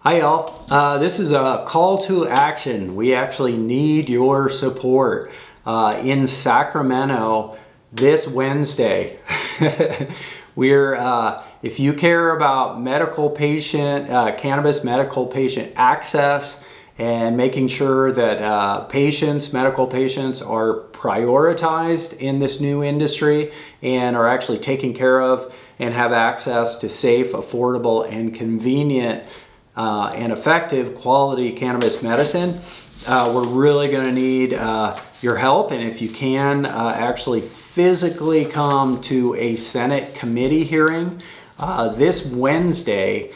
Hi y'all, this is a call to action. We actually need your support in Sacramento this Wednesday. If you care about cannabis medical patient access and making sure that medical patients are prioritized in this new industry and are actually taken care of and have access to safe, affordable, and convenient and effective quality cannabis medicine, we're really going to need your help. And if you can actually physically come to a Senate committee hearing this Wednesday,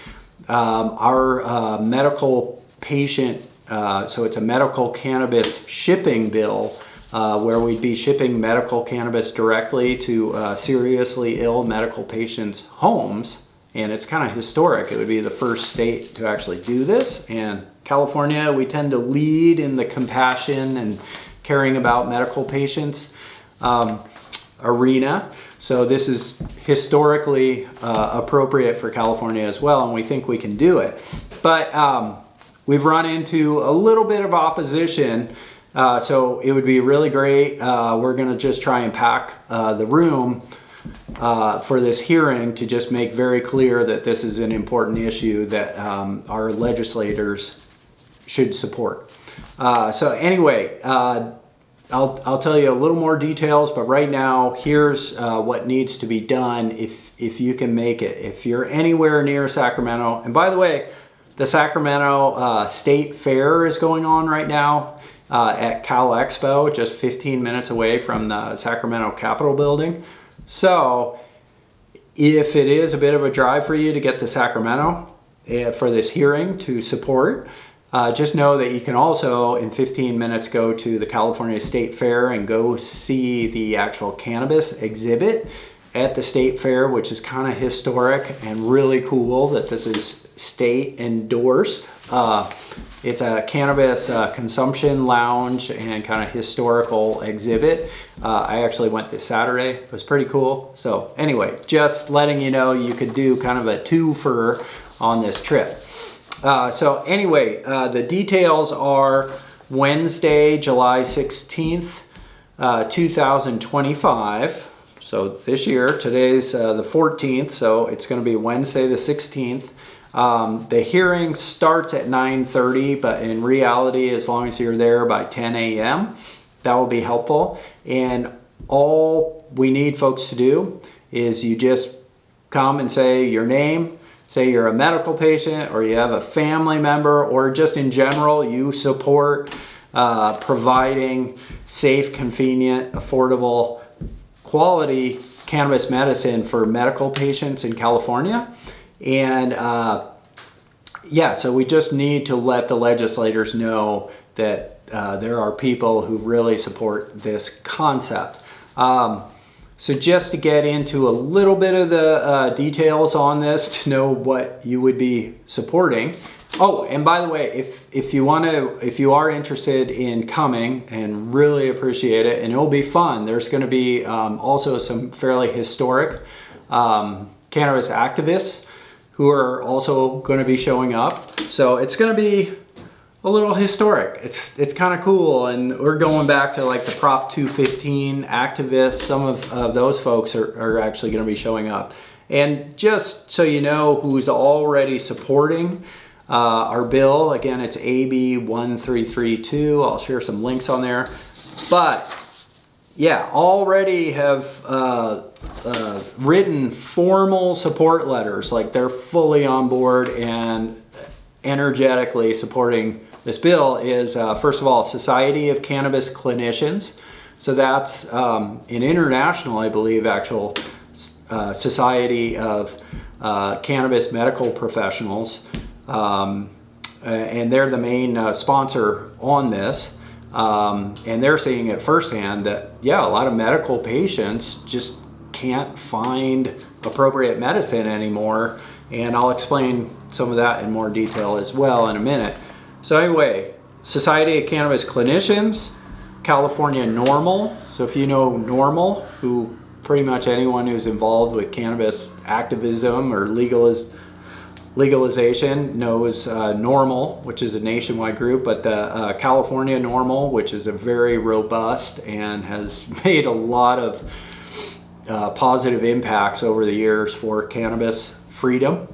our medical patient, so it's a medical cannabis shipping bill where we'd be shipping medical cannabis directly to seriously ill medical patients' homes. And it's kind of historic. It would be the first state to actually do this. And California, we tend to lead in the compassion and caring about medical patients arena. So this is historically appropriate for California as well, and we think we can do it. But we've run into a little bit of opposition, so it would be really great. We're gonna just try and pack the room for this hearing to just make very clear that this is an important issue that our legislators should support. So anyway, I'll tell you a little more details, but right now here's what needs to be done if you can make it. If you're anywhere near Sacramento, and by the way, the Sacramento State Fair is going on right now at Cal Expo, just 15 minutes away from the Sacramento Capitol building. So if it is a bit of a drive for you to get to Sacramento for this hearing to support, just know that you can also in 15 minutes go to the California State Fair and go see the actual Cannabis Exhibit at the State Fair, which is kind of historic and really cool that this is state endorsed. It's a cannabis consumption lounge and kind of historical exhibit. I actually went this Saturday. It was pretty cool. So anyway, just letting you know you could do kind of a twofer on this trip. So anyway, the details are Wednesday, July 16th, 2025. So this year, today's the 14th, so it's going to be Wednesday the 16th. The hearing starts at 9:30, but in reality, as long as you're there by 10 a.m., that will be helpful. And all we need folks to do is you just come and say your name, say you're a medical patient or you have a family member, or just in general, you support providing safe, convenient, affordable, quality cannabis medicine for medical patients in California. And yeah, so we just need to let the legislators know that there are people who really support this concept. So just to get into a little bit of the details on this to know what you would be supporting. Oh, and by the way, if you are interested in coming, and really appreciate it, and it'll be fun. There's going to be also some fairly historic cannabis activists who are also going to be showing up. So it's going to be a little historic. It's kind of cool, and we're going back to like the Prop 215 activists. Some of those folks are actually going to be showing up. And just so you know who's already supporting our bill, again, it's AB 1332. I'll share some links on there. But yeah, already have written formal support letters, like they're fully on board and energetically supporting this bill. Is first of all, Society of Cannabis Clinicians. So that's an international, I believe, actual society of cannabis medical professionals, and they're the main sponsor on this. And they're seeing it firsthand that, yeah, a lot of medical patients just can't find appropriate medicine anymore. And I'll explain some of that in more detail as well in a minute. So anyway, Society of Cannabis Clinicians, California NORML. So if you know NORML, who pretty much anyone who's involved with cannabis activism or legalization knows NORML, which is a nationwide group, but the California NORML, which is a very robust and has made a lot of positive impacts over the years for cannabis freedom.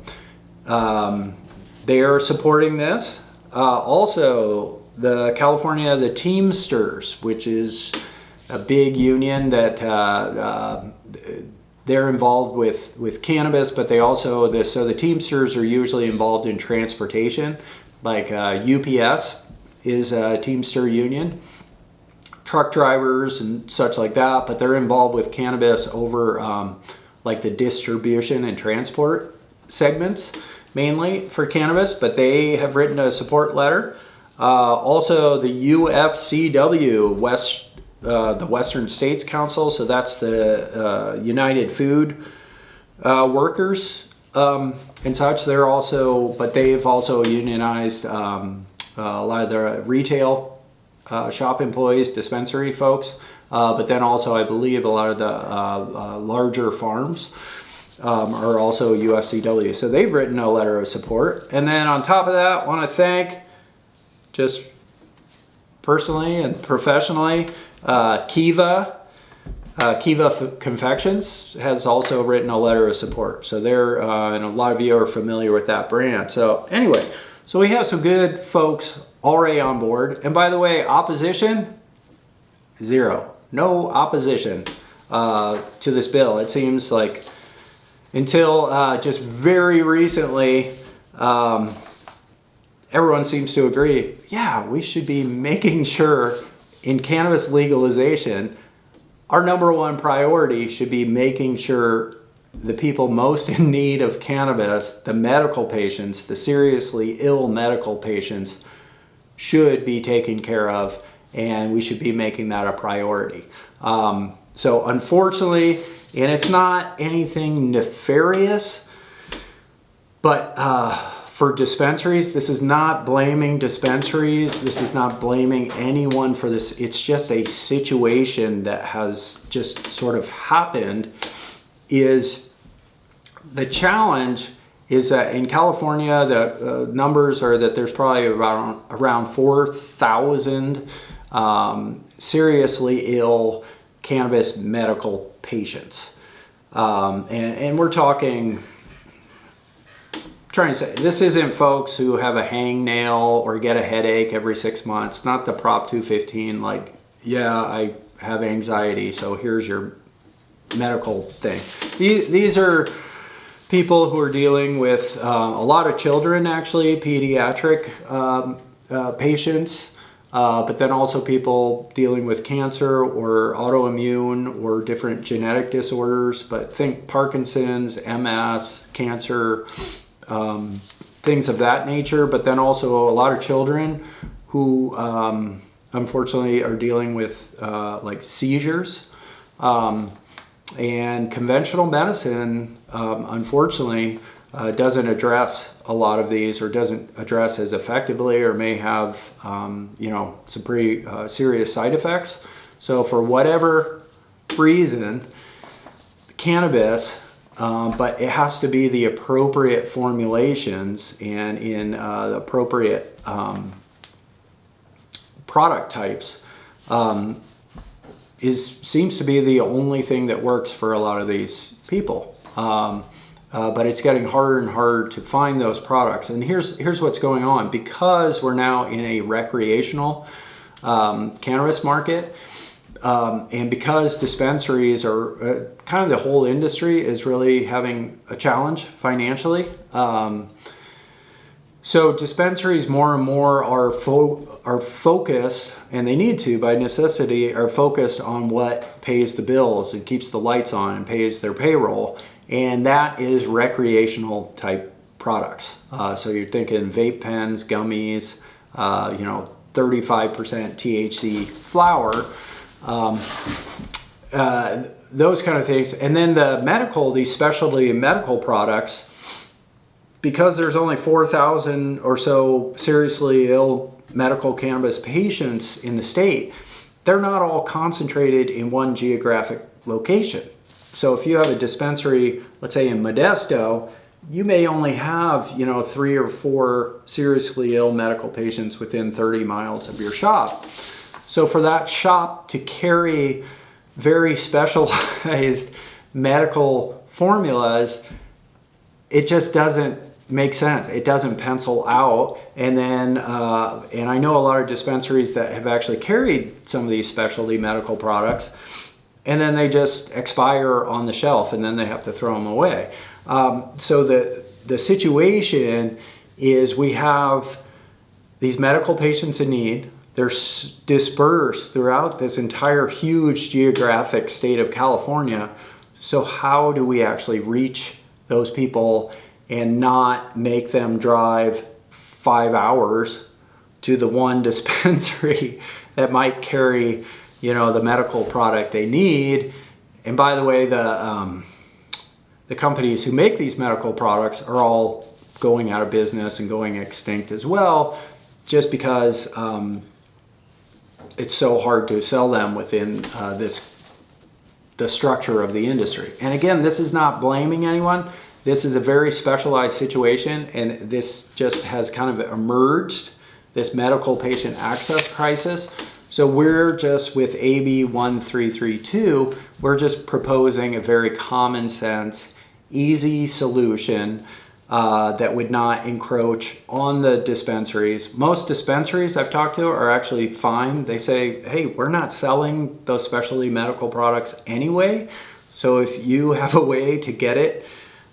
They are supporting this. Also, the California, the Teamsters, which is a big union that they're involved with cannabis, but they also, so the Teamsters are usually involved in transportation, like UPS is a Teamster union, truck drivers and such like that, but they're involved with cannabis over like the distribution and transport segments, mainly for cannabis, but they have written a support letter. Also the UFCW, the Western States Council, so that's the United Food Workers and such. They're also, but they've also unionized a lot of the retail shop employees, dispensary folks, but then also I believe a lot of the larger farms are also UFCW. So they've written a letter of support. And then on top of that, I want to thank, just personally and professionally, Kiva Confections has also written a letter of support. So they're, and a lot of you are familiar with that brand. So anyway, so we have some good folks already on board. And by the way, opposition, zero. No opposition to this bill. It seems like until just very recently, everyone seems to agree, yeah, we should be making sure in cannabis legalization, our number one priority should be making sure the people most in need of cannabis, the medical patients, the seriously ill medical patients, should be taken care of, and we should be making that a priority. So unfortunately, and it's not anything nefarious, but for dispensaries, this is not blaming dispensaries. This is not blaming anyone for this. It's just a situation that has just sort of happened. Is the challenge is that in California, the numbers are that there's probably around 4,000 seriously ill cannabis medical patients. And we're talking, trying to say, this isn't folks who have a hangnail or get a headache every 6 months, not the Prop 215, like, yeah, I have anxiety, so here's your medical thing. These are people who are dealing with a lot of children, actually, pediatric patients, but then also people dealing with cancer or autoimmune or different genetic disorders, but think Parkinson's, MS, cancer, things of that nature, but then also a lot of children who unfortunately are dealing with like seizures. And conventional medicine, unfortunately, doesn't address a lot of these, or doesn't address as effectively, or may have, you know, some pretty serious side effects. So for whatever reason, cannabis, but it has to be the appropriate formulations and in the appropriate product types, seems to be the only thing that works for a lot of these people. But it's getting harder and harder to find those products. And here's what's going on. Because we're now in a recreational cannabis market, and because dispensaries are, kind of the whole industry is really having a challenge financially. So dispensaries more and more are focused, and they need to by necessity, are focused on what pays the bills and keeps the lights on and pays their payroll. And that is recreational type products. So you're thinking vape pens, gummies, you know, 35% THC flower, those kind of things. And then the medical, these specialty medical products, because there's only 4,000 or so seriously ill medical cannabis patients in the state, they're not all concentrated in one geographic location. So if you have a dispensary, let's say in Modesto, you may only have, 3 or 4 seriously ill medical patients within 30 miles of your shop. So for that shop to carry very specialized medical formulas, it just doesn't make sense. It doesn't pencil out. And then, and I know a lot of dispensaries that have actually carried some of these specialty medical products, and then they just expire on the shelf, and then they have to throw them away. So the situation is we have these medical patients in need. They're dispersed throughout this entire huge geographic state of California. So how do we actually reach those people and not make them drive 5 hours to the one dispensary that might carry, the medical product they need? And by the way, the companies who make these medical products are all going out of business and going extinct as well, just because it's so hard to sell them within the structure of the industry. And again, this is not blaming anyone. This is a very specialized situation, and this just has kind of emerged, this medical patient access crisis. So we're just, with AB 1332, we're just proposing a very common sense, easy solution that would not encroach on the dispensaries. Most dispensaries I've talked to are actually fine. They say, hey, we're not selling those specialty medical products anyway. So if you have a way to get it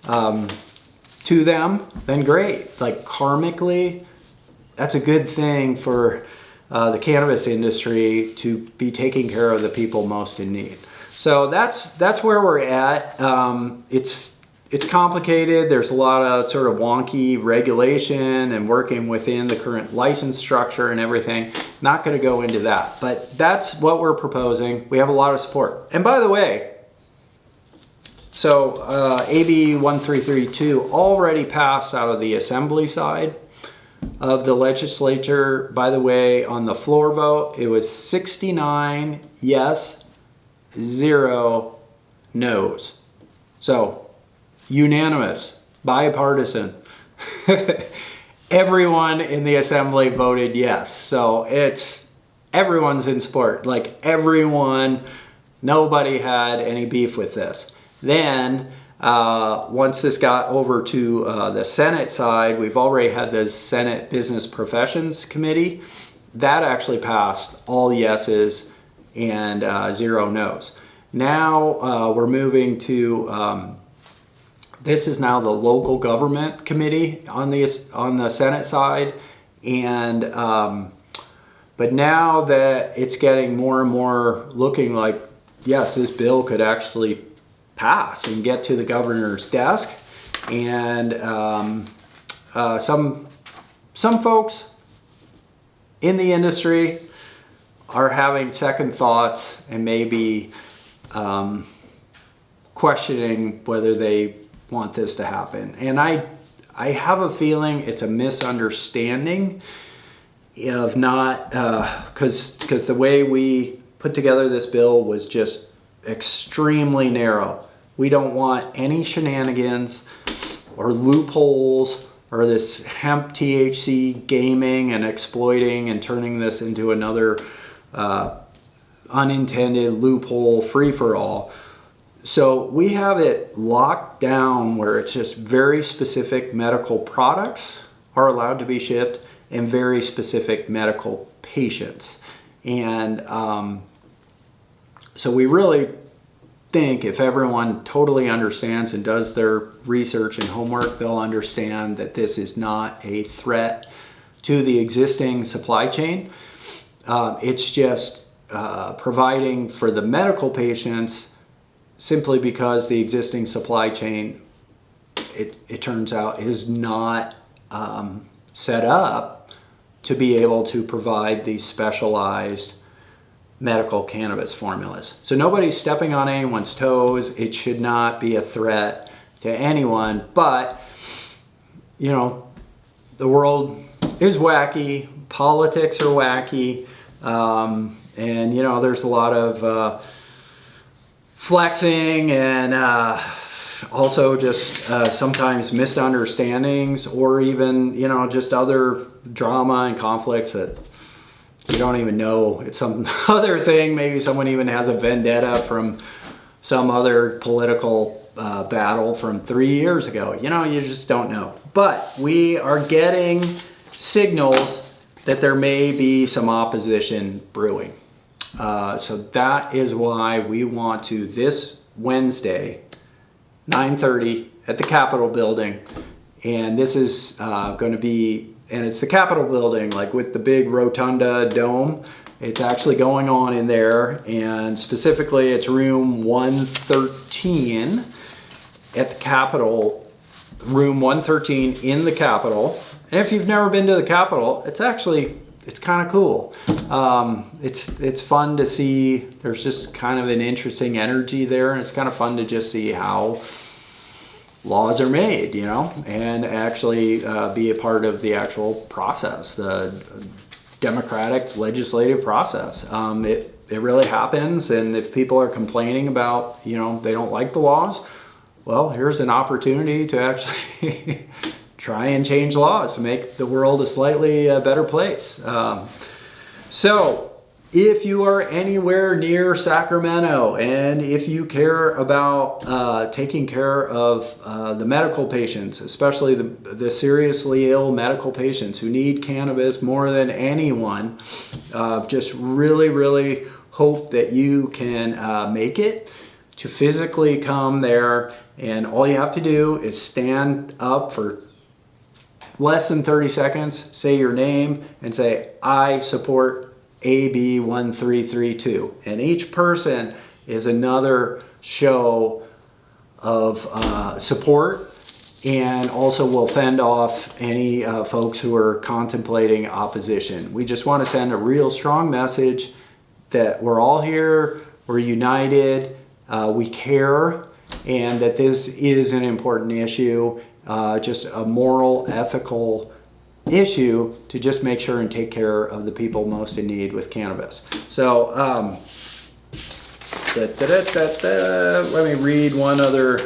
to them, then great. Like, karmically, that's a good thing for the cannabis industry to be taking care of the people most in need. So that's where we're at. It's complicated. There's a lot of sort of wonky regulation and working within the current license structure and everything. Not going to go into that, but that's what we're proposing. We have a lot of support. And by the way, so AB 1332 already passed out of the assembly side of the legislature. By the way, on the floor vote, it was 69 yes, 0 no's. So unanimous, bipartisan. Everyone in the assembly voted yes. So everyone's in support. Like, everyone, nobody had any beef with this. Then once this got over to the Senate side, we've already had the Senate Business Professions Committee. That actually passed all yeses and 0 no's. Now we're moving to this is now the local government committee on the Senate side, and but now that it's getting more and more looking like, yes, this bill could actually pass and get to the governor's desk, and some folks in the industry are having second thoughts and maybe questioning whether they want this to happen. And I have a feeling it's a misunderstanding of not, because the way we put together this bill was just extremely narrow. We don't want any shenanigans or loopholes or this hemp THC gaming and exploiting and turning this into another unintended loophole free-for-all. So we have it locked down where it's just very specific medical products are allowed to be shipped and very specific medical patients. And so we really think if everyone totally understands and does their research and homework, they'll understand that this is not a threat to the existing supply chain. It's just providing for the medical patients simply because the existing supply chain, it turns out, is not set up to be able to provide these specialized medical cannabis formulas. So nobody's stepping on anyone's toes. It should not be a threat to anyone, but the world is wacky, politics are wacky, and there's a lot of flexing and also just sometimes misunderstandings, or even, you know, just other drama and conflicts that you don't even know. It's some other thing. Maybe someone even has a vendetta from some other political battle from 3 years ago. You know, you just don't know. But we are getting signals that there may be some opposition brewing. So that is why we want to, this Wednesday, 9:30 at the Capitol building. And this is going to be, and it's the Capitol building, like with the big rotunda dome. It's actually going on in there, and specifically it's room 113 at the Capitol, room 113 in the Capitol. And if you've never been to the Capitol, it's kind of cool. It's fun to see. There's just kind of an interesting energy there, and it's kind of fun to just see how laws are made, you know, and actually be a part of the actual process, the democratic legislative process. It really happens, and if people are complaining about, you know, they don't like the laws, well, here's an opportunity to actually try and change laws to make the world a slightly better place. So if you are anywhere near Sacramento, and if you care about taking care of the medical patients, especially the seriously ill medical patients who need cannabis more than anyone, just really hope that you can make it to physically come there. And all you have to do is stand up for less than 30 seconds, say your name, and say, I support AB 1332. And each person is another show of support, and also will fend off any folks who are contemplating opposition. We just want to send a real strong message that we're all here, we're united, we care, and that this is an important issue, just a moral, ethical issue to just make sure and take care of the people most in need with cannabis. So let me read one other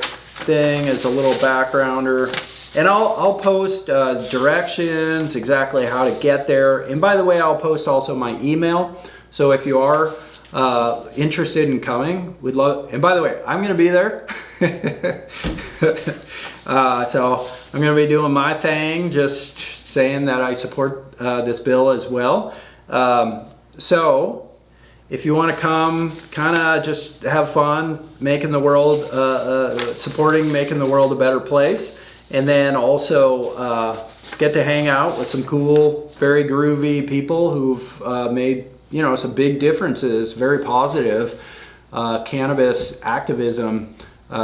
thing as a little backgrounder, and I'll post directions exactly how to get there. And by the way, I'll post also my email, so if you are interested in coming, we'd love, and by the way, I'm going to be there. So I'm going to be doing my thing, just saying that I support this bill as well. So if you want to come, kind of just have fun making the world, supporting making the world a better place, and then also get to hang out with some cool, very groovy people who've made, you know, some big differences, very positive cannabis activism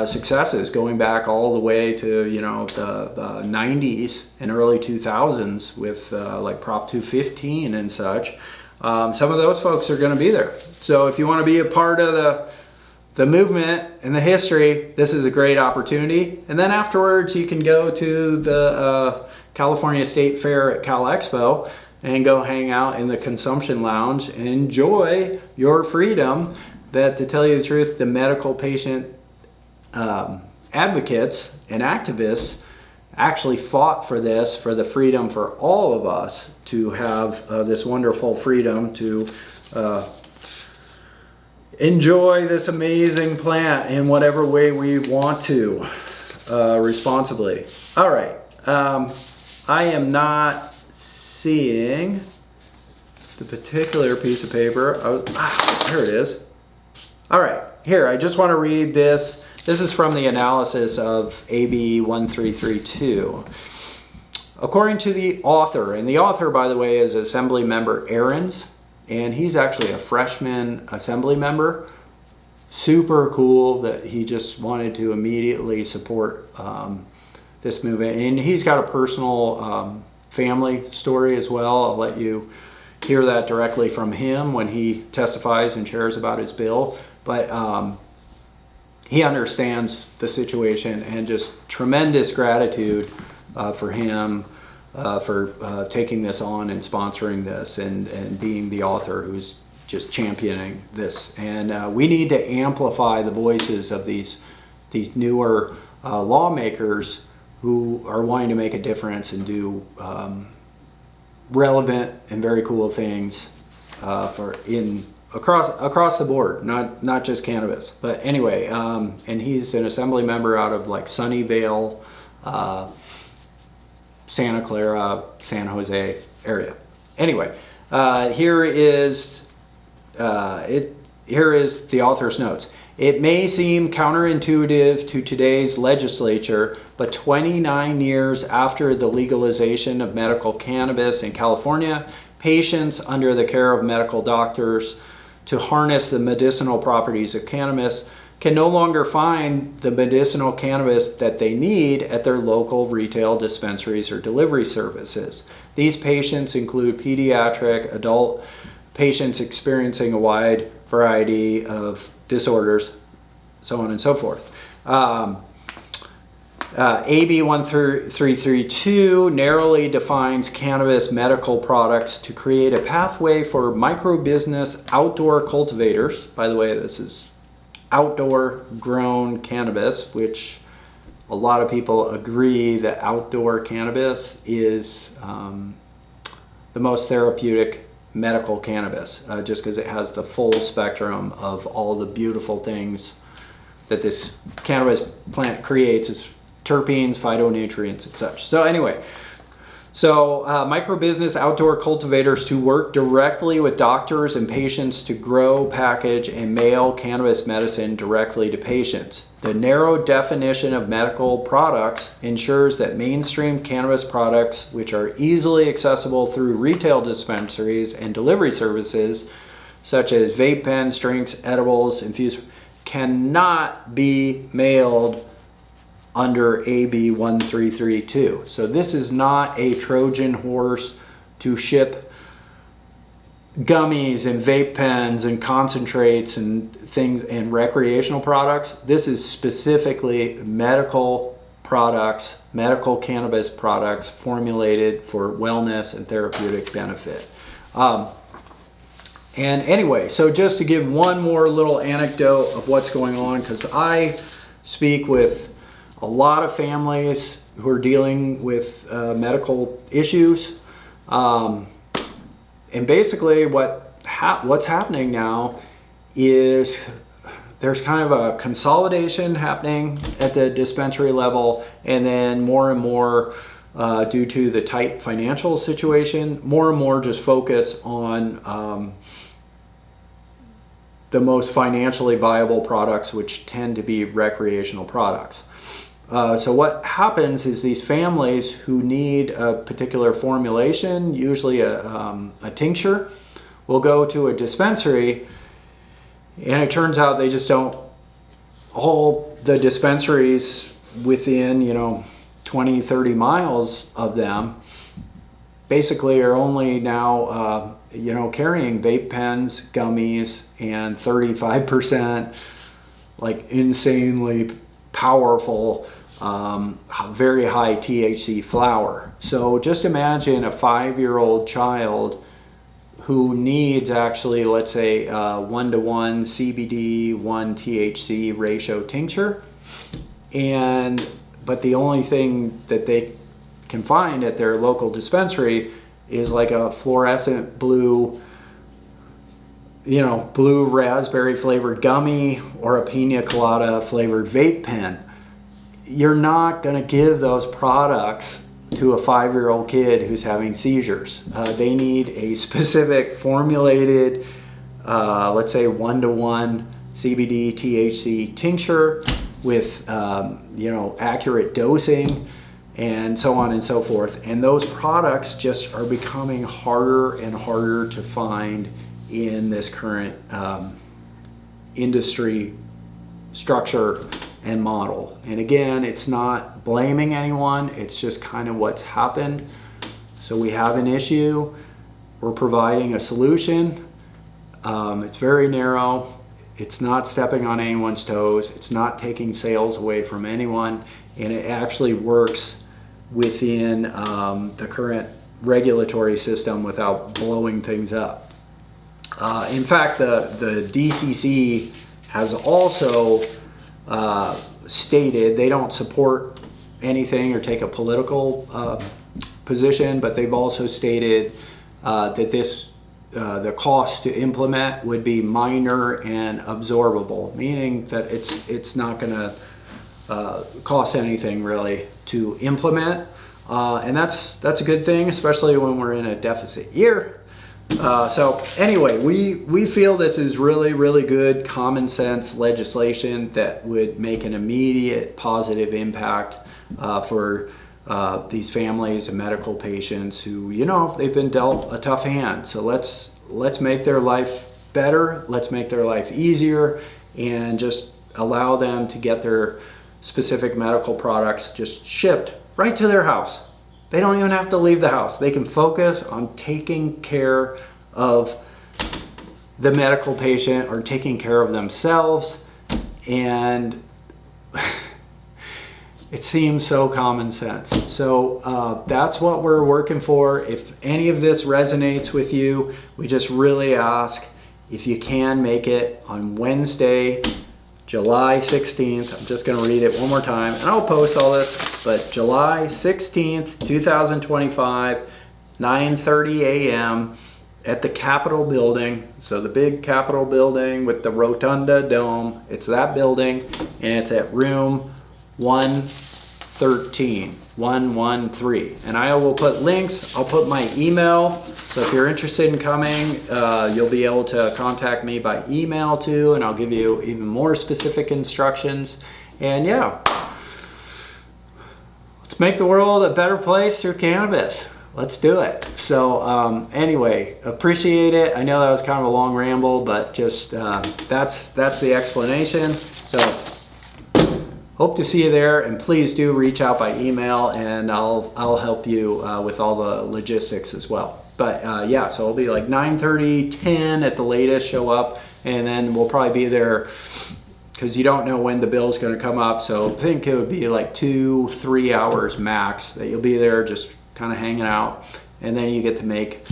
successes going back all the way to, you know, the 90s and early 2000s with like Prop 215 and such. Some of those folks are going to be there. So if you want to be a part of the movement and the history, this is a great opportunity. And then afterwards you can go to the California State Fair at Cal Expo and go hang out in the consumption lounge and enjoy your freedom that, to tell you the truth, the medical patient advocates and activists actually fought for this, for the freedom for all of us to have this wonderful freedom to enjoy this amazing plant in whatever way we want to, responsibly. All right, I am not seeing the particular piece of paper. There it is. All right, here, I just want to read this. This is from the analysis of AB 1332. According to the author, and the author, by the way, is Assembly Member Ahrens, and he's actually a freshman Assembly member. Super cool that he just wanted to immediately support this movement. And he's got a personal family story as well. I'll let you hear that directly from him when he testifies and shares about his bill. But he understands the situation, and just tremendous gratitude for him for taking this on and sponsoring this, and being the author who's just championing this. And we need to amplify the voices of these newer lawmakers who are wanting to make a difference and do relevant and very cool things across the board, not just cannabis. But anyway, and he's an assembly member out of like Sunnyvale, Santa Clara, San Jose area. Anyway, here is the author's notes. It may seem counterintuitive to today's legislature, but 29 years after the legalization of medical cannabis in California, patients under the care of medical doctors to harness the medicinal properties of cannabis can no longer find the medicinal cannabis that they need at their local retail dispensaries or delivery services. These patients include pediatric, adult patients experiencing a wide variety of disorders, so on and so forth. AB 1332 narrowly defines cannabis medical products to create a pathway for micro-business outdoor cultivators. By the way, this is outdoor grown cannabis, which a lot of people agree that outdoor cannabis is the most therapeutic medical cannabis, just because it has the full spectrum of all the beautiful things that this cannabis plant creates, as terpenes, phytonutrients, and such. So anyway, micro-business outdoor cultivators to work directly with doctors and patients to grow, package, and mail cannabis medicine directly to patients. The narrow definition of medical products ensures that mainstream cannabis products, which are easily accessible through retail dispensaries and delivery services, such as vape pens, drinks, edibles, infused, cannot be mailed under AB 1332. So this is not a Trojan horse to ship gummies and vape pens and concentrates and things and recreational products. This is specifically medical products, medical cannabis products formulated for wellness and therapeutic benefit. And anyway, so just to give one more little anecdote of what's going on, because I speak with a lot of families who are dealing with medical issues, and basically what's happening now is there's kind of a consolidation happening at the dispensary level, and then more and more due to the tight financial situation, more and more just focus on the most financially viable products, which tend to be recreational products. So what happens is these families who need a particular formulation, usually a tincture, will go to a dispensary, and it turns out they just don't, all the dispensaries within 20, 30 miles of them basically are only now carrying vape pens, gummies, and 35% like insanely powerful, very high THC flower. So just imagine a 5-year-old child who needs actually, let's say, 1-to-1 CBD, 1 THC ratio tincture, but the only thing that they can find at their local dispensary is like a fluorescent blue raspberry flavored gummy or a pina colada flavored vape pen. You're not going to give those products to a 5-year-old kid who's having seizures. They need a specific formulated, let's say 1-to-1 CBD THC tincture with accurate dosing and so on and so forth. And those products just are becoming harder and harder to find in this current industry structure and model. And again, it's not blaming anyone, it's just kind of what's happened. So we have an issue, we're providing a solution. It's very narrow, it's not stepping on anyone's toes, it's not taking sales away from anyone, and it actually works within the current regulatory system without blowing things up. In fact, the DCC has also stated, they don't support anything or take a political position, but they've also stated that this the cost to implement would be minor and absorbable, meaning that it's not going to cost anything really to implement, and that's a good thing, especially when we're in a deficit year. So anyway, we feel this is really good common sense legislation that would make an immediate positive impact for these families and medical patients who, you know, they've been dealt a tough hand. So let's make their life better, let's make their life easier, and just allow them to get their specific medical products just shipped right to their house. They don't even have to leave the house. They can focus on taking care of the medical patient or taking care of themselves, and it seems so common sense. So that's what we're working for. If any of this resonates with you, we just really ask if you can make it on Wednesday, July 16th. I'm just going to read it one more time, and I'll post all this, but July 16th, 2025, 9:30 a.m. at the Capitol building. So the big Capitol building with the Rotunda Dome, it's that building, and it's at room 113, 113. And I will put links, I'll put my email. So if you're interested in coming, you'll be able to contact me by email too, and I'll give you even more specific instructions. And yeah, let's make the world a better place through cannabis. Let's do it. So anyway, appreciate it. I know that was kind of a long ramble, but just that's the explanation. So hope to see you there, and please do reach out by email, and I'll help you with all the logistics as well. But yeah, so it'll be like 9:30, 10 at the latest, show up, and then we'll probably be there because you don't know when the bill's going to come up. So I think it would be like 2-3 hours max that you'll be there just kind of hanging out, and then you get to make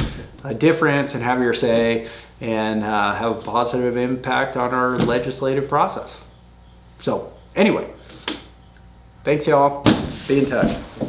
a difference and have your say and have a positive impact on our legislative process. So anyway, thanks y'all. Be in touch.